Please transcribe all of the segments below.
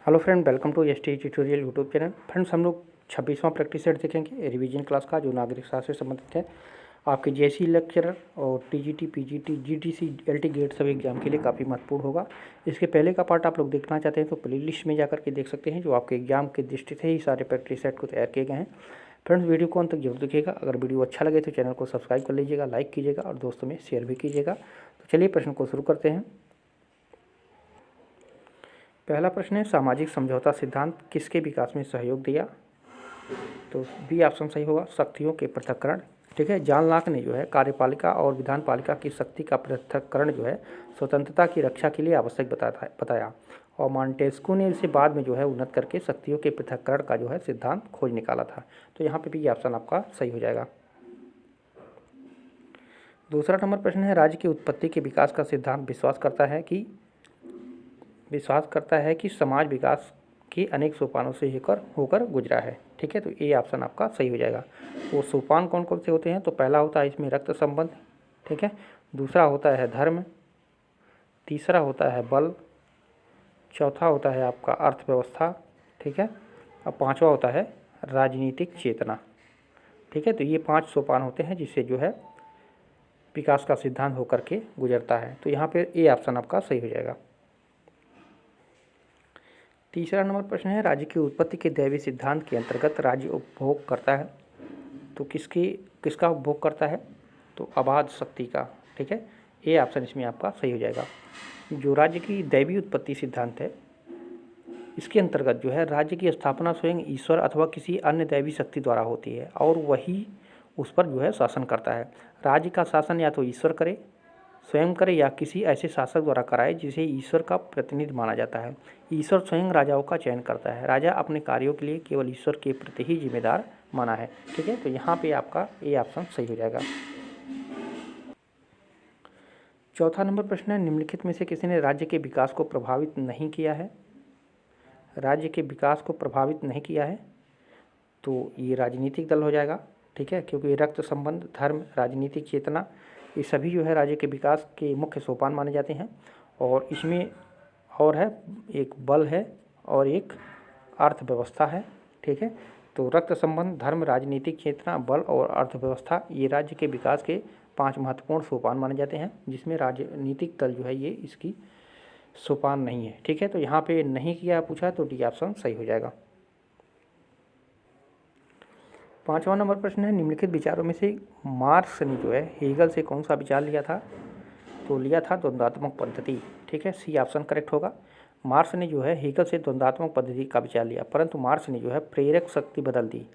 Hello friend, welcome to ST tutorial YouTube channel. Friends, हम लोग 26वां प्रैक्टिस सेट देखेंगे रिवीजन क्लास का, जो नागरिक शास्त्र से संबंधित है। आपके जेसी लेक्चरर और TGT, PGT, GTC, LT grade सभी एग्जाम के लिए काफ़ी महत्वपूर्ण होगा। इसके पहले का पार्ट आप लोग देखना चाहते हैं तो प्लेलिस्ट में जाकर के देख सकते हैं, जो आपके एग्जाम के दृष्टि से ही सारे प्रैक्टिस सेट को तैयार किए गए हैं। फ्रेंड्स, वीडियो को अंत तक जरूर देखिएगा। अगर वीडियो अच्छा लगे तो चैनल को सब्सक्राइब कर लीजिएगा, लाइक कीजिएगा और दोस्तों में शेयर भी कीजिएगा। तो चलिए प्रश्न को शुरू करते हैं। पहला प्रश्न है, सामाजिक समझौता सिद्धांत किसके विकास में सहयोग दिया? तो बी ऑप्शन सही होगा, शक्तियों के पृथक्करण। ठीक है, जॉन लॉक ने जो है कार्यपालिका और विधानपालिका की शक्ति का पृथक्करण जो है स्वतंत्रता की रक्षा के लिए आवश्यक बताया और मॉन्टेस्क्यू ने इसे बाद में जो है उन्नत करके शक्तियों के पृथक्करण का जो है सिद्धांत खोज निकाला था। तो यहाँ पे बी ऑप्शन आपका सही हो जाएगा। दूसरा नंबर प्रश्न है, राज्य की उत्पत्ति के विकास का सिद्धांत विश्वास करता है कि समाज विकास के अनेक सोपानों से होकर गुजरा है। ठीक है, तो ये ऑप्शन आपका सही हो जाएगा। वो सोपान कौन कौन से होते हैं? तो पहला होता है इसमें रक्त संबंध। ठीक है, दूसरा होता है धर्म, तीसरा होता है बल, चौथा होता है आपका अर्थव्यवस्था। ठीक है, और पांचवा होता है राजनीतिक चेतना। ठीक है, तो ये 5 सोपान होते हैं जिससे जो है विकास का सिद्धांत होकर के गुजरता है। तो यहाँ पे ए ऑप्शन आपका सही हो जाएगा। तीसरा नंबर प्रश्न है, राज्य की उत्पत्ति के दैवी सिद्धांत के अंतर्गत राज्य उपभोग करता है। तो किसका उपभोग करता है? तो अबाध शक्ति का। ठीक है, ये ऑप्शन इसमें आपका सही हो जाएगा। जो राज्य की दैवी उत्पत्ति सिद्धांत है, इसके अंतर्गत जो है राज्य की स्थापना स्वयं ईश्वर अथवा किसी अन्य दैवी शक्ति द्वारा होती है और वही उस पर जो है शासन करता है। राज्य का शासन या तो ईश्वर करे, स्वयं करे, या किसी ऐसे शासक द्वारा कराए जिसे ईश्वर का प्रतिनिधि माना जाता है। ईश्वर स्वयं राजाओं का चयन करता है। राजा अपने कार्यों के लिए केवल ईश्वर के प्रति ही जिम्मेदार माना है। ठीक है, तो यहाँ पे आपका ए ऑप्शन सही हो जाएगा। चौथा नंबर प्रश्न है, निम्नलिखित में से किसी ने राज्य के विकास को प्रभावित नहीं किया है? राज्य के विकास को प्रभावित नहीं किया है तो ये राजनीतिक दल हो जाएगा। ठीक है, क्योंकि रक्त संबंध, धर्म, राजनीतिक चेतना, ये सभी जो है राज्य के विकास के मुख्य सोपान माने जाते हैं। और इसमें और है, एक बल है और एक अर्थव्यवस्था है। ठीक है, तो रक्त संबंध, धर्म, राजनीतिक चेतना, बल और अर्थव्यवस्था, ये राज्य के विकास के 5 महत्वपूर्ण सोपान माने जाते हैं, जिसमें राजनीतिक दल जो है ये इसकी सोपान नहीं है। ठीक है, तो यहाँ पे नहीं किया पूछा तो डी ऑप्शन सही हो जाएगा। 5वां नंबर प्रश्न है, निम्नलिखित विचारों में से मार्क्स ने जो है हेगल से कौन सा विचार लिया था? तो लिया था द्वंद्वात्मक पद्धति। ठीक है, सी ऑप्शन करेक्ट होगा। मार्क्स ने जो है हेगल से द्वंद्वात्मक पद्धति का विचार लिया, परंतु मार्क्स ने जो है प्रेरक शक्ति बदल दी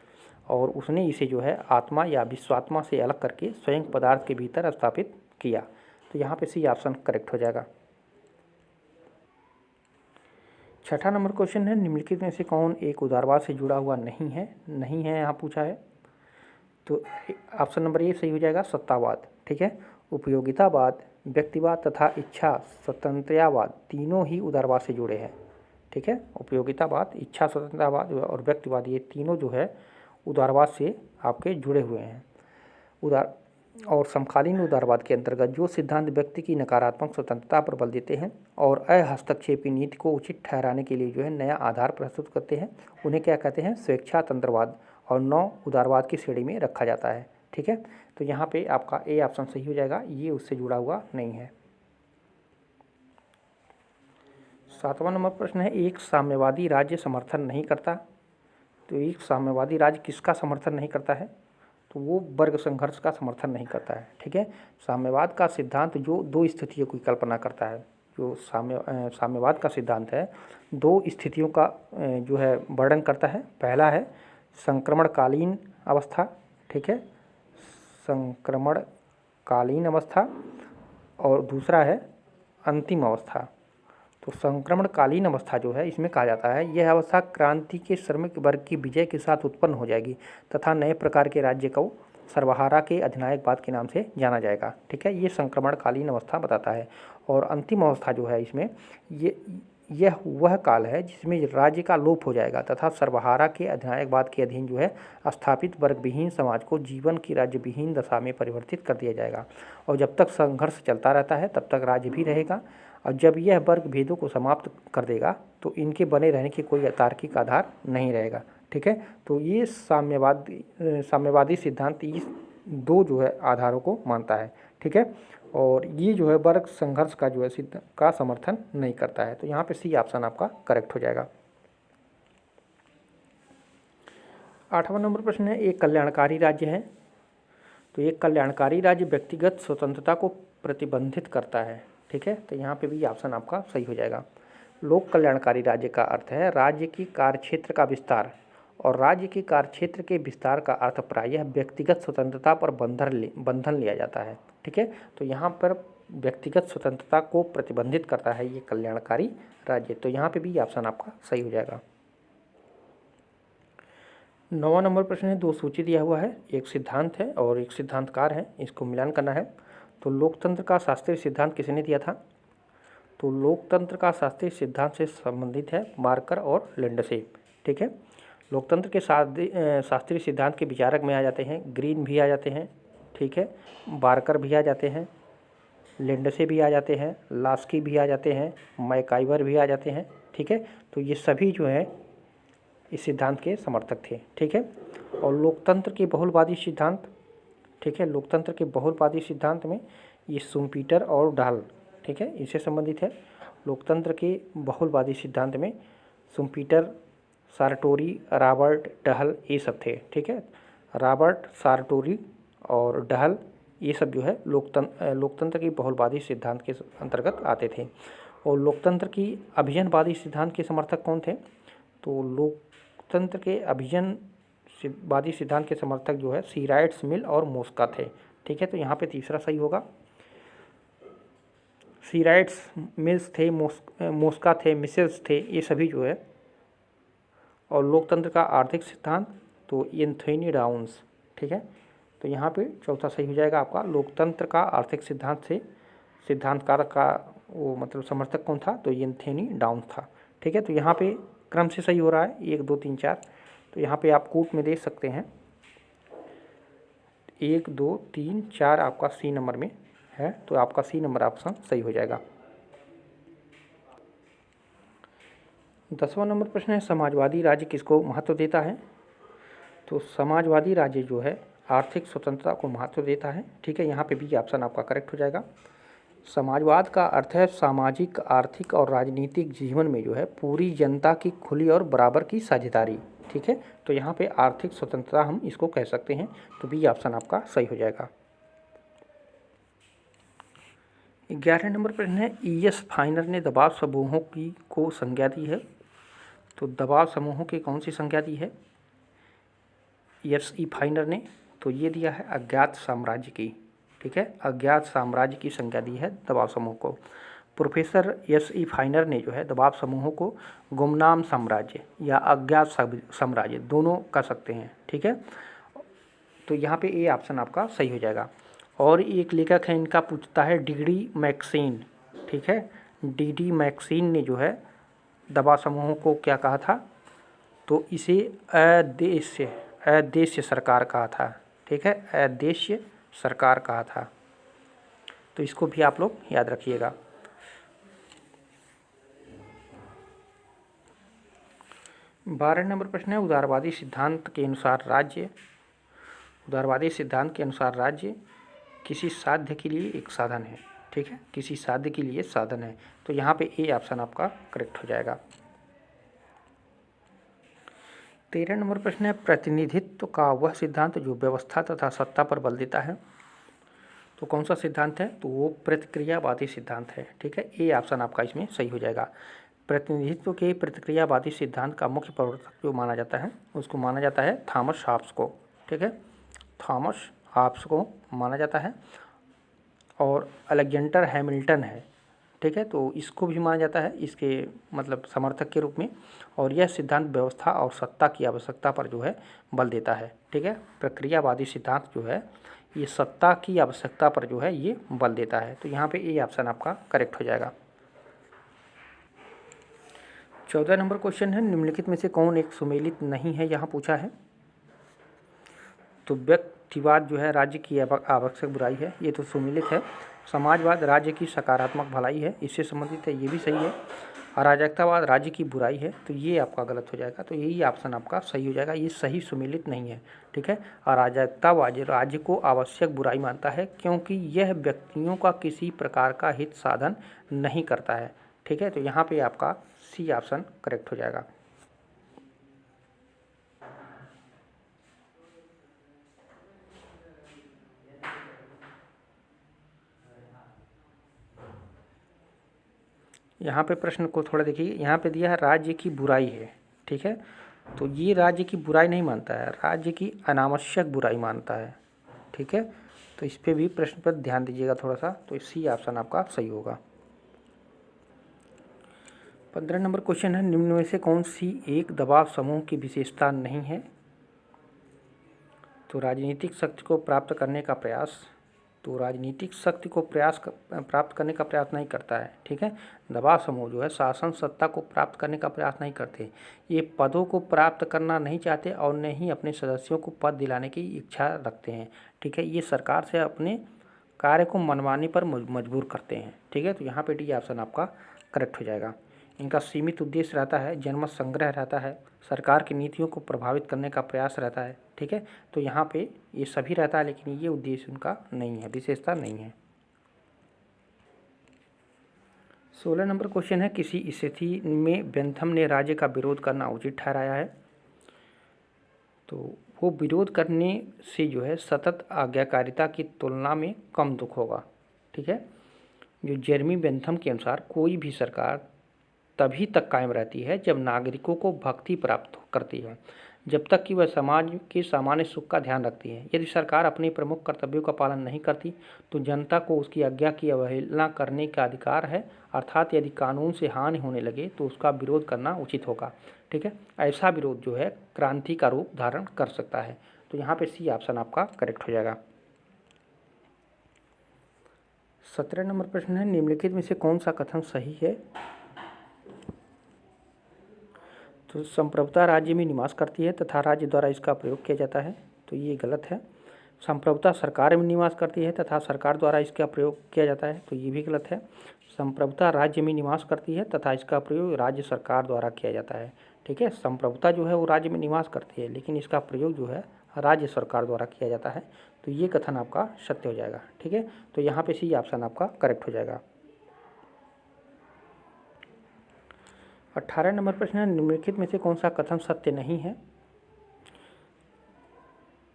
और उसने इसे जो है आत्मा या विश्वात्मा से अलग करके स्वयं पदार्थ के भीतर स्थापित किया। तो यहाँ पे सी ऑप्शन करेक्ट हो जाएगा। 6ठा नंबर क्वेश्चन है, निम्नलिखित में से कौन एक उदारवाद से जुड़ा हुआ नहीं है यहाँ पूछा है। तो ऑप्शन नंबर ए सही हो जाएगा, सत्तावाद। ठीक है, उपयोगितावाद, व्यक्तिवाद तथा इच्छा स्वतंत्रतावाद तीनों ही उदारवाद से जुड़े हैं। ठीक है, उपयोगितावाद, इच्छा स्वतंत्रतावाद और व्यक्तिवाद, ये तीनों जो है उदारवाद से आपके जुड़े हुए हैं। उदार और समकालीन उदारवाद के अंतर्गत जो सिद्धांत व्यक्ति की नकारात्मक स्वतंत्रता पर बल देते हैं और अहस्तक्षेपी नीति को उचित ठहराने के लिए जो है नया आधार प्रस्तुत करते हैं, उन्हें क्या कहते हैं? स्वेच्छातंत्रवाद और नौ उदारवाद की श्रेणी में रखा जाता है। ठीक है, तो यहाँ पे आपका ए ऑप्शन सही हो जाएगा, ये उससे जुड़ा हुआ नहीं है। 7वां नंबर प्रश्न है, एक साम्यवादी राज्य समर्थन नहीं करता। तो एक साम्यवादी राज्य किसका समर्थन नहीं करता है? तो वो वर्ग संघर्ष का समर्थन नहीं करता है। ठीक है, साम्यवाद का सिद्धांत जो 2 स्थितियों की कल्पना करता है, जो साम्यवाद का सिद्धांत है 2 स्थितियों का जो है वर्णन करता है। पहला है संक्रमणकालीन अवस्था। ठीक है, संक्रमणकालीन अवस्था, और दूसरा है अंतिम अवस्था। तो संक्रमणकालीन अवस्था जो है इसमें कहा जाता है यह अवस्था क्रांति के श्रमिक वर्ग की विजय के साथ उत्पन्न हो जाएगी तथा नए प्रकार के राज्य को सर्वहारा के अधिनायकवाद के नाम से जाना जाएगा। ठीक है, ये संक्रमणकालीन अवस्था बताता है। और अंतिम अवस्था जो है इसमें यह वह काल है जिसमें राज्य का लोप हो जाएगा तथा सर्वहारा के अधिनायकवाद के अधीन जो है स्थापित वर्ग विहीन समाज को जीवन की राज्य विहीन दशा में परिवर्तित कर दिया जाएगा। और जब तक संघर्ष चलता रहता है तब तक राज्य भी रहेगा और जब यह वर्ग भेदों को समाप्त कर देगा तो इनके बने रहने की कोई तार्किक आधार नहीं रहेगा। ठीक है, तो ये साम्यवादी सिद्धांत इस दो जो है आधारों को मानता है। ठीक है, और ये जो है वर्ग संघर्ष का जो है सिद्ध का समर्थन नहीं करता है। तो यहाँ पे सी ऑप्शन आपका करेक्ट हो जाएगा। 8वां नंबर प्रश्न है, एक कल्याणकारी राज्य है। तो एक कल्याणकारी राज्य व्यक्तिगत स्वतंत्रता को प्रतिबंधित करता है। ठीक है, तो यहाँ पे भी ऑप्शन आपका सही हो जाएगा। लोक कल्याणकारी राज्य का अर्थ है राज्य की कार्यक्षेत्र का विस्तार, और राज्य के कार्यक्षेत्र के विस्तार का अर्थ प्रायः व्यक्तिगत स्वतंत्रता पर बंधन लिया जाता है। ठीक है, तो यहाँ पर व्यक्तिगत स्वतंत्रता को प्रतिबंधित करता है ये कल्याणकारी राज्य। तो यहाँ पे भी ऑप्शन आपका सही हो जाएगा। 9वां नंबर प्रश्न है, दो सूची दिया हुआ है, एक सिद्धांत है और एक सिद्धांतकार है, इसको मिलान करना है। तो लोकतंत्र का शास्त्रीय सिद्धांत किसने दिया था? तो लोकतंत्र का शास्त्रीय सिद्धांत से संबंधित है मार्कर और लिंडसे। ठीक है, लोकतंत्र के शास्त्रीय सिद्धांत के विचारक में आ जाते हैं ग्रीन भी आ जाते हैं। ठीक है, बार्कर भी आ जाते हैं, लिंडसे भी आ जाते हैं, लास्की भी आ जाते हैं, मैकाइवर भी आ जाते हैं। ठीक है, तो ये सभी जो है इस सिद्धांत के समर्थक थे। ठीक है, और लोकतंत्र के बहुलवादी सिद्धांत, ठीक है, लोकतंत्र के बहुलवादी सिद्धांत में ये शुम्पीटर और डाहल, ठीक है, इससे संबंधित है। लोकतंत्र के बहुलवादी सिद्धांत में शुम्पीटर, सारटोरी, रॉबर्ट, डाहल ये सब थे। ठीक है, रॉबर्ट, सारटोरी और डाहल ये सब जो है लोकतंत्र की बहुलवादी सिद्धांत के अंतर्गत आते थे। और लोकतंत्र की अभिजनवादी सिद्धांत के समर्थक कौन थे? तो लोकतंत्र के अभिजनवादी सिद्धांत के समर्थक जो है सीराइट्स, मिल और मोस्का थे। ठीक है, तो यहाँ पे तीसरा सही होगा। सीराइट्स, मिल्स थे, मोस्का थे, मिसेल्स थे, ये सभी जो है। और लोकतंत्र का आर्थिक सिद्धांत तो एंथोनी डाउन्स। ठीक है, तो यहाँ पे चौथा सही हो जाएगा आपका। लोकतंत्र का आर्थिक सिद्धांत से सिद्धांतकार का वो मतलब समर्थक कौन था? तो एंथोनी डाउन्स था। ठीक है, तो यहाँ पे क्रम से सही हो रहा है 1 2 3 4। तो यहाँ पे आप कूट में देख सकते हैं 1 2 3 4 आपका सी नंबर में है, तो आपका सी नंबर ऑप्शन सही हो जाएगा। 10वां नंबर प्रश्न है, समाजवादी राज्य किसको महत्व देता है? तो समाजवादी राज्य जो है आर्थिक स्वतंत्रता को महत्व देता है। ठीक है, यहाँ पे भी ऑप्शन आपका करेक्ट हो जाएगा। समाजवाद का अर्थ है सामाजिक, आर्थिक और राजनीतिक जीवन में जो है पूरी जनता की खुली और बराबर की साझेदारी। ठीक है, तो यहाँ पे आर्थिक स्वतंत्रता हम इसको कह सकते हैं। तो बी ऑप्शन आपका सही हो जाएगा। 11 नंबर प्रश्न है, E.S. फाइनर ने दबाव समूहों की को संज्ञा दी है। तो दबाव समूहों की कौन सी संज्ञा दी है E.S. फाइनर ने? तो ये दिया है अज्ञात साम्राज्य की। ठीक है, अज्ञात साम्राज्य की संज्ञा दी है दबाव समूह को। Professor E.S. फाइनर ने जो है दबाव समूहों को गुमनाम साम्राज्य या अज्ञात साम्राज्य दोनों कह सकते हैं। ठीक है, तो यहाँ पे ए ऑप्शन आपका सही हो जाएगा। और एक लेखक है इनका पूछता है D.D. मैक्सीन। ठीक है, D.D. मैक्सीन ने जो है दबाव समूहों को क्या कहा था? तो इसे अदेश्य सरकार कहा था। ठीक है, अदेश्य सरकार कहा था। तो इसको भी आप लोग याद रखिएगा। बारह नंबर प्रश्न है, उदारवादी सिद्धांत के अनुसार राज्य किसी साध्य के लिए एक साधन है। ठीक है, किसी साध्य के लिए साधन है। तो यहाँ पे ए ऑप्शन आपका करेक्ट हो जाएगा। 13 नंबर प्रश्न है, प्रतिनिधित्व का वह सिद्धांत जो व्यवस्था तथा सत्ता पर बल देता है। तो कौन सा सिद्धांत है? तो वो प्रतिक्रियावादी सिद्धांत है। ठीक है, ए ऑप्शन आपका इसमें सही हो जाएगा। प्रतिनिधित्व के प्रतिक्रियावादी सिद्धांत का मुख्य प्रवर्तक जो माना जाता है उसको माना जाता है थॉमस हॉब्स को। ठीक है, थॉमस हॉब्स को माना जाता है। और अलेक्जेंडर हैमिल्टन है। ठीक है, तो इसको भी माना जाता है इसके मतलब समर्थक के रूप में। और यह सिद्धांत व्यवस्था और सत्ता की आवश्यकता पर जो है बल देता है। ठीक है, प्रक्रियावादी सिद्धांत जो है ये सत्ता की आवश्यकता पर जो है ये बल देता है। तो यहाँ पे ए ऑप्शन आपका करेक्ट हो जाएगा। 14 नंबर क्वेश्चन है, निम्नलिखित में से कौन एक सुमेलित नहीं है, यहाँ पूछा है। तो व्यक्तिवाद जो है राज्य की आवश्यक बुराई है, ये तो सुमेलित है। समाजवाद राज्य की सकारात्मक भलाई है, इससे संबंधित है, ये भी सही है। अराजकतावाद राज्य की बुराई है, तो ये आपका गलत हो जाएगा। तो यही ऑप्शन आपका सही हो जाएगा, ये सही सुमेलित नहीं है। ठीक है, अराजकतावाद राज्य को आवश्यक बुराई मानता है क्योंकि यह व्यक्तियों का किसी प्रकार का हित साधन नहीं करता है। ठीक है, तो यहाँ पे आपका सी ऑप्शन करेक्ट हो जाएगा। यहाँ पे प्रश्न को थोड़ा देखिए, यहाँ पे दिया है राज्य की बुराई है। ठीक है, तो ये राज्य की बुराई नहीं मानता है, राज्य की अनावश्यक बुराई मानता है। ठीक है, तो इस पे भी प्रश्न पर ध्यान दीजिएगा थोड़ा सा, तो सी ऑप्शन आपका सही होगा। 15 नंबर क्वेश्चन है, निम्न में से कौन सी एक दबाव समूह की विशेषता नहीं है? तो राजनीतिक शक्ति को प्राप्त करने का प्रयास, तो राजनीतिक शक्ति को प्राप्त करने का प्रयास नहीं करता है। ठीक है, दबाव समूह जो है शासन सत्ता को प्राप्त करने का प्रयास नहीं करते, ये पदों को प्राप्त करना नहीं चाहते और न ही अपने सदस्यों को पद दिलाने की इच्छा रखते हैं। ठीक है, ये सरकार से अपने कार्य को मनवाने पर मजबूर करते हैं। ठीक है, तो यहाँ पे डी ऑप्शन आपका करेक्ट हो जाएगा। इनका सीमित उद्देश्य रहता है, जनमत संग्रह रहता है, सरकार की नीतियों को प्रभावित करने का प्रयास रहता है। ठीक है, तो यहाँ पे ये सभी रहता है, लेकिन ये उद्देश्य उनका नहीं है, विशेषता नहीं है। 16 नंबर क्वेश्चन है, किसी स्थिति में बेंथम ने राज्य का विरोध करना उचित ठहराया है? तो वो विरोध करने से जो है सतत आज्ञाकारिता की तुलना में कम दुख होगा। ठीक है, जो जेरेमी बेंथम के अनुसार कोई भी सरकार तभी तक कायम रहती है जब नागरिकों को भक्ति प्राप्त करती है, जब तक कि वह समाज के सामान्य सुख का ध्यान रखती है। यदि सरकार अपने प्रमुख कर्तव्यों का पालन नहीं करती तो जनता को उसकी आज्ञा की अवहेलना करने का अधिकार है, अर्थात यदि कानून से हानि होने लगे तो उसका विरोध करना उचित होगा। ठीक है, ऐसा विरोध जो है क्रांति का रूप धारण कर सकता है। तो यहाँ पे सी ऑप्शन आपका करेक्ट हो जाएगा। 17 नंबर प्रश्न है, निम्नलिखित में से कौन सा कथन सही है? तो संप्रभुता राज्य में निवास करती है तथा राज्य द्वारा इसका प्रयोग किया जाता है, तो ये गलत है। संप्रभुता सरकार में निवास करती है तथा सरकार द्वारा इसका प्रयोग किया जाता है, तो ये भी गलत है। संप्रभुता राज्य में निवास करती है तथा इसका प्रयोग राज्य सरकार द्वारा किया जाता है। ठीक है, संप्रभुता जो है वो राज्य में निवास करती है, लेकिन इसका प्रयोग जो है राज्य सरकार द्वारा किया जाता है, तो ये कथन आपका सत्य हो जाएगा। ठीक है, तो यहाँ पे सी ऑप्शन आपका करेक्ट हो जाएगा। 18 नंबर प्रश्न है, निम्नलिखित में से कौन सा कथन सत्य नहीं है?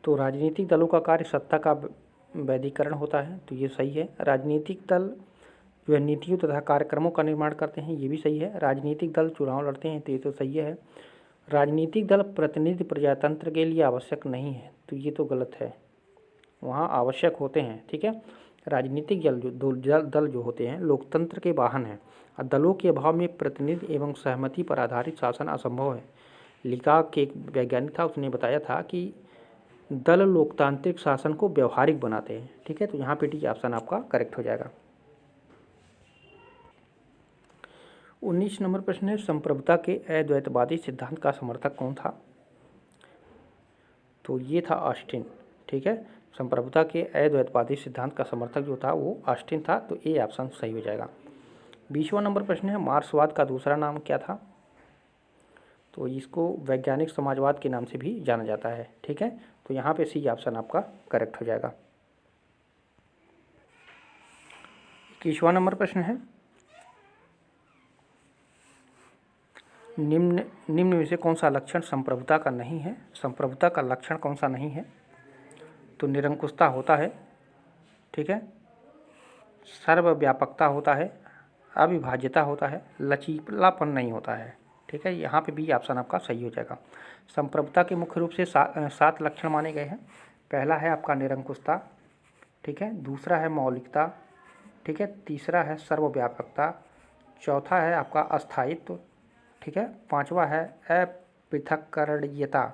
तो राजनीतिक दलों का कार्य सत्ता का वैधीकरण होता है, तो ये सही है। राजनीतिक दल जो है नीतियों तथा कार्यक्रमों का निर्माण करते हैं, ये भी सही है। राजनीतिक दल चुनाव लड़ते हैं, तो ये तो सही है। राजनीतिक दल प्रतिनिधि प्रजातंत्र के लिए आवश्यक नहीं है, तो ये तो गलत है, वहाँ आवश्यक होते हैं। ठीक है, राजनीतिक दल जो होते हैं लोकतंत्र के वाहन हैं, दलों के अभाव में प्रतिनिधि एवं सहमति पर आधारित शासन असंभव है। लिका के एक वैज्ञानिक था, उसने बताया था कि दल लोकतांत्रिक शासन को व्यवहारिक बनाते हैं। ठीक है, तो यहाँ पे डी ऑप्शन आपका करेक्ट हो जाएगा। 19 नंबर प्रश्न है, संप्रभुता के अद्वैतवादी सिद्धांत का समर्थक कौन था? तो ये था ऑस्टिन। ठीक है, संप्रभुता के अद्वैतवादी सिद्धांत का समर्थक जो था वो ऑस्टिन था, तो ए ऑप्शन सही हो जाएगा। 20वां नंबर प्रश्न है, मार्क्सवाद का दूसरा नाम क्या था? तो इसको वैज्ञानिक समाजवाद के नाम से भी जाना जाता है। ठीक है, तो यहाँ पे सी ऑप्शन आपका करेक्ट हो जाएगा। 21वां नंबर प्रश्न है, निम्न में से कौन सा लक्षण संप्रभुता का नहीं है? संप्रभुता का लक्षण कौन सा नहीं है? तो निरंकुशता होता है। ठीक है, सर्वव्यापकता होता है, अविभाज्यता होता है, लचीलापन नहीं होता है। ठीक है, यहाँ पे भी ऑप्शन आपका सही हो जाएगा। संप्रभुता के मुख्य रूप से 7 लक्षण माने गए हैं। पहला है आपका निरंकुशता। ठीक है, दूसरा है मौलिकता। ठीक है, तीसरा है सर्वव्यापकता, चौथा है आपका अस्थायित्व। ठीक है, पांचवा है अपृथक्करणीयता।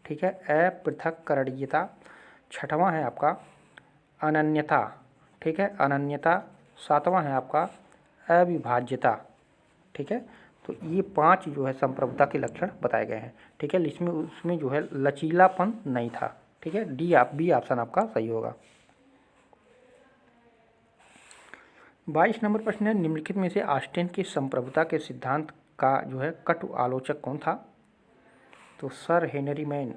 ठीक है, अपृथक्करणीयता। छठवां है आपका अनन्यता। ठीक है, अनन्यता। सातवां है आपका अविभाज्यता। ठीक है, तो ये 5 जो है संप्रभुता के लक्षण बताए गए हैं। ठीक है, इसमें उसमें जो है लचीलापन नहीं था। ठीक है, बी ऑप्शन आपका सही होगा। 22 नंबर प्रश्न है, निम्नलिखित में से ऑस्टिन की संप्रभुता के सिद्धांत का जो है कटु आलोचक कौन था? तो सर हेनरी मैन।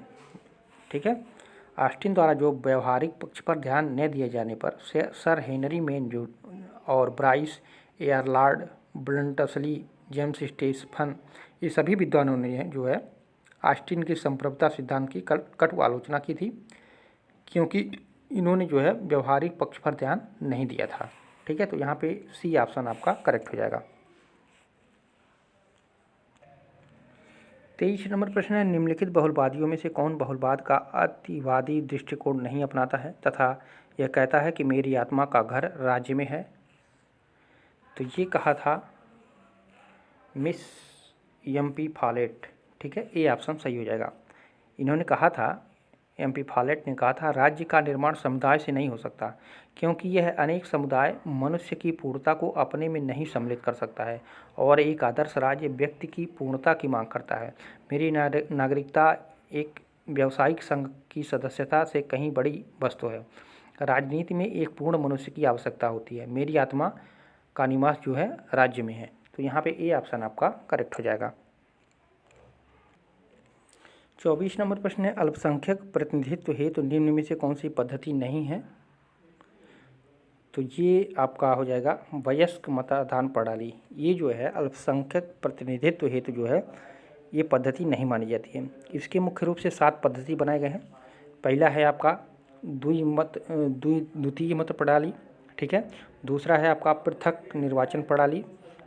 ठीक है, ऑस्टिन द्वारा जो व्यवहारिक पक्ष पर ध्यान न दिए जाने पर सर हेनरी मैन जो और ब्राइस एयरलॉर्ड ब्लंटसली जेम्स स्टेफन ये सभी विद्वानों ने जो है ऑस्टिन के संप्रभुता सिद्धांत की कटु आलोचना की थी, क्योंकि इन्होंने जो है व्यवहारिक पक्ष पर ध्यान नहीं दिया था। ठीक है, तो यहाँ पे सी ऑप्शन आपका करेक्ट हो जाएगा। 23 नंबर प्रश्न है, निम्नलिखित बहुलवादियों में से कौन बहुलवाद का अतिवादी दृष्टिकोण नहीं अपनाता है तथा यह कहता है कि मेरी आत्मा का घर राज्य में है? तो ये कहा था मिस एम.पी. फॉलेट। ठीक है, ए ऑप्शन सही हो जाएगा। इन्होंने कहा था, एम.पी. फॉलेट ने कहा था, राज्य का निर्माण समुदाय से नहीं हो सकता क्योंकि यह अनेक समुदाय मनुष्य की पूर्णता को अपने में नहीं सम्मिलित कर सकता है और एक आदर्श राज्य व्यक्ति की पूर्णता की मांग करता है। मेरी नागरिकता एक व्यावसायिक संघ की सदस्यता से कहीं बड़ी वस्तु है। राजनीति में एक पूर्ण मनुष्य की आवश्यकता होती है। मेरी आत्मा का निवास जो है राज्य में है। तो यहाँ पे ए ऑप्शन आपका करेक्ट हो जाएगा। 24 नंबर प्रश्न है, अल्पसंख्यक प्रतिनिधित्व हेतु निम्न में से कौन सी पद्धति नहीं है? तो ये आपका हो जाएगा वयस्क मतदान प्रणाली। ये जो है अल्पसंख्यक प्रतिनिधित्व हेतु जो है ये पद्धति नहीं मानी जाती है। इसके मुख्य रूप से 7 पद्धति बनाए गए हैं। पहला है आपका द्वितीय मत प्रणाली। ठीक है, दूसरा है आपका पृथक निर्वाचन प्रणाली,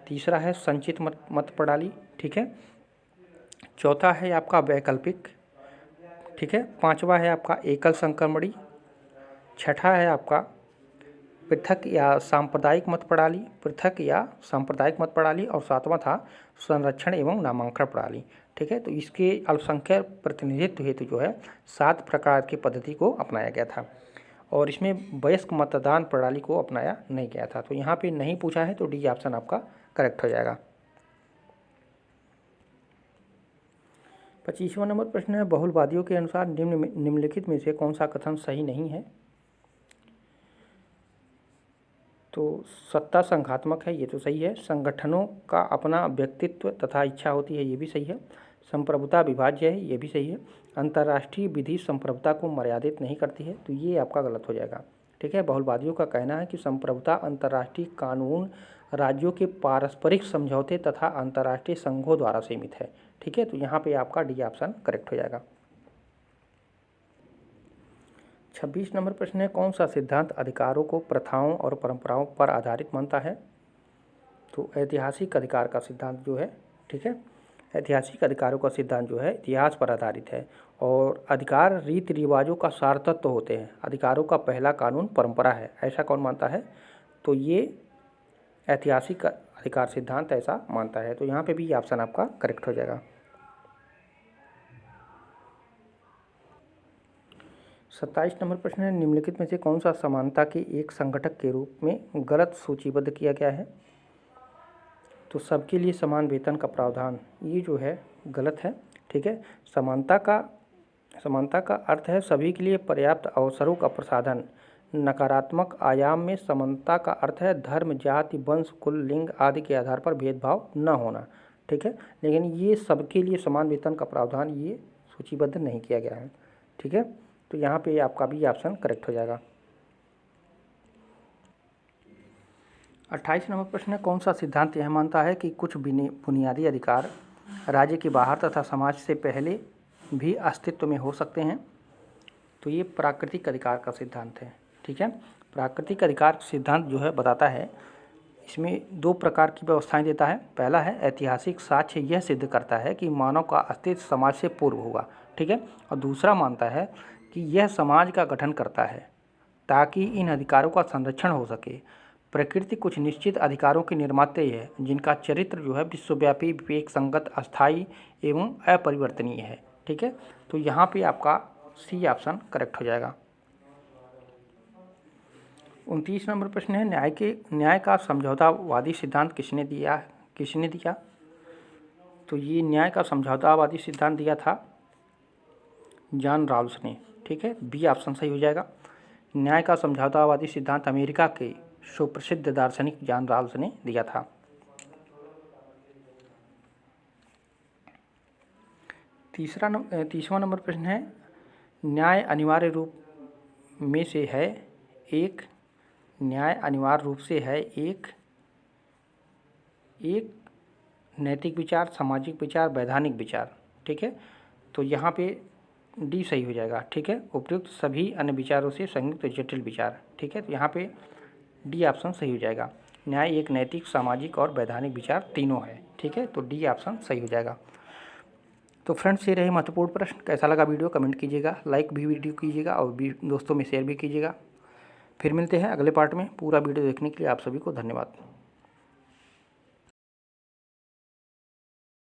तीसरा है संचित मत प्रणाली। ठीक है, चौथा है आपका वैकल्पिक। ठीक है, पांचवा है आपका एकल संक्रमणी, छठा है आपका पृथक या सांप्रदायिक मत प्रणाली, पृथक या सांप्रदायिक मत प्रणाली, और सातवां था संरक्षण एवं नामांकन प्रणाली। ठीक है, तो इसके अल्पसंख्यक प्रतिनिधित्व हेतु जो है 7 प्रकार की पद्धति को अपनाया गया था और इसमें वयस्क मतदान प्रणाली को अपनाया नहीं गया था। तो यहाँ पे नहीं पूछा है, तो डी ऑप्शन आपका करेक्ट हो जाएगा। 25वां नंबर प्रश्न है, बहुलवादियों के अनुसार निम्नलिखित में से कौन सा कथन सही नहीं है? तो सत्ता संघात्मक है, ये तो सही है। संगठनों का अपना व्यक्तित्व तथा इच्छा होती है, ये भी सही है। संप्रभुता विभाज्य है, ये भी सही है। अंतर्राष्ट्रीय विधि संप्रभुता को मर्यादित नहीं करती है, तो ये आपका गलत हो जाएगा। ठीक है, बहुलवादियों का कहना है कि संप्रभुता अंतर्राष्ट्रीय कानून, राज्यों के पारस्परिक समझौते तथा अंतर्राष्ट्रीय संघों द्वारा सीमित है। ठीक है, तो यहाँ पे आपका डी ऑप्शन करेक्ट हो जाएगा। 26 नंबर प्रश्न है, कौन सा सिद्धांत अधिकारों को प्रथाओं और परंपराओं पर आधारित मानता है? तो ऐतिहासिक अधिकार का सिद्धांत जो है, ठीक है, ऐतिहासिक अधिकारों का सिद्धांत जो है इतिहास पर आधारित है और अधिकार रीति रिवाजों का सार तत्व होते हैं। अधिकारों का पहला कानून परंपरा है, ऐसा कौन मानता है? तो ये ऐतिहासिक अधिकार सिद्धांत ऐसा मानता है। तो यहाँ पे भी ऑप्शन आपका करेक्ट हो जाएगा। 27 नंबर प्रश्न है, निम्नलिखित में से कौन सा समानता के एक संघटक के रूप में गलत सूचीबद्ध किया गया है? तो सबके लिए समान वेतन का प्रावधान, ये जो है गलत है। ठीक है, समानता का अर्थ है सभी के लिए पर्याप्त अवसरों का प्रसाधन। नकारात्मक आयाम में समानता का अर्थ है धर्म, जाति, वंश, कुल, लिंग आदि के आधार पर भेदभाव न होना। ठीक है, लेकिन ये सबके लिए समान वेतन का प्रावधान ये सूचीबद्ध नहीं किया गया है। ठीक है, तो यहाँ पे आपका भी ऑप्शन करेक्ट हो जाएगा। 28 नंबर प्रश्न है, कौन सा सिद्धांत यह मानता है कि कुछ बुनियादी अधिकार राज्य के बाहर तथा समाज से पहले भी अस्तित्व में हो सकते हैं? तो ये प्राकृतिक अधिकार का सिद्धांत है। ठीक है, प्राकृतिक अधिकार सिद्धांत जो है बताता है, इसमें 2 प्रकार की व्यवस्थाएं देता है। पहला है ऐतिहासिक साक्ष्य यह सिद्ध करता है कि मानव का अस्तित्व समाज से पूर्व होगा। ठीक है, और दूसरा मानता है कि यह समाज का गठन करता है ताकि इन अधिकारों का संरक्षण हो सके। प्रकृति कुछ निश्चित अधिकारों की निर्माता है जिनका चरित्र जो है विश्वव्यापी, विवेक संगत, अस्थायी एवं अपरिवर्तनीय है। ठीक है, तो यहाँ पे आपका सी ऑप्शन करेक्ट हो जाएगा। 29 नंबर प्रश्न है, न्याय का समझौतावादी सिद्धांत किसने दिया? तो ये न्याय का समझौतावादी सिद्धांत दिया था जॉन रॉल्स ने। ठीक है, बी ऑप्शन सही हो जाएगा। न्याय का समझौतावादी सिद्धांत अमेरिका के सुप्रसिद्ध दार्शनिक जॉन रॉल्स ने दिया था। तीसवा नंबर प्रश्न है, न्याय अनिवार्य रूप में से है एक, न्याय अनिवार्य रूप से है एक नैतिक विचार, सामाजिक विचार, वैधानिक विचार। ठीक है, तो यहाँ पे डी सही हो जाएगा। ठीक है, उपयुक्त सभी अन्य विचारों से संयुक्त जटिल विचार। ठीक है, तो यहाँ पे डी ऑप्शन सही हो जाएगा। न्याय एक नैतिक, सामाजिक और वैधानिक विचार तीनों है। ठीक है, तो डी ऑप्शन सही हो जाएगा। तो फ्रेंड्स, ये रहे महत्वपूर्ण प्रश्न। कैसा लगा वीडियो कमेंट कीजिएगा, लाइक भी वीडियो कीजिएगा और भी दोस्तों में शेयर भी कीजिएगा। फिर मिलते हैं अगले पार्ट में। पूरा वीडियो देखने के लिए आप सभी को धन्यवाद।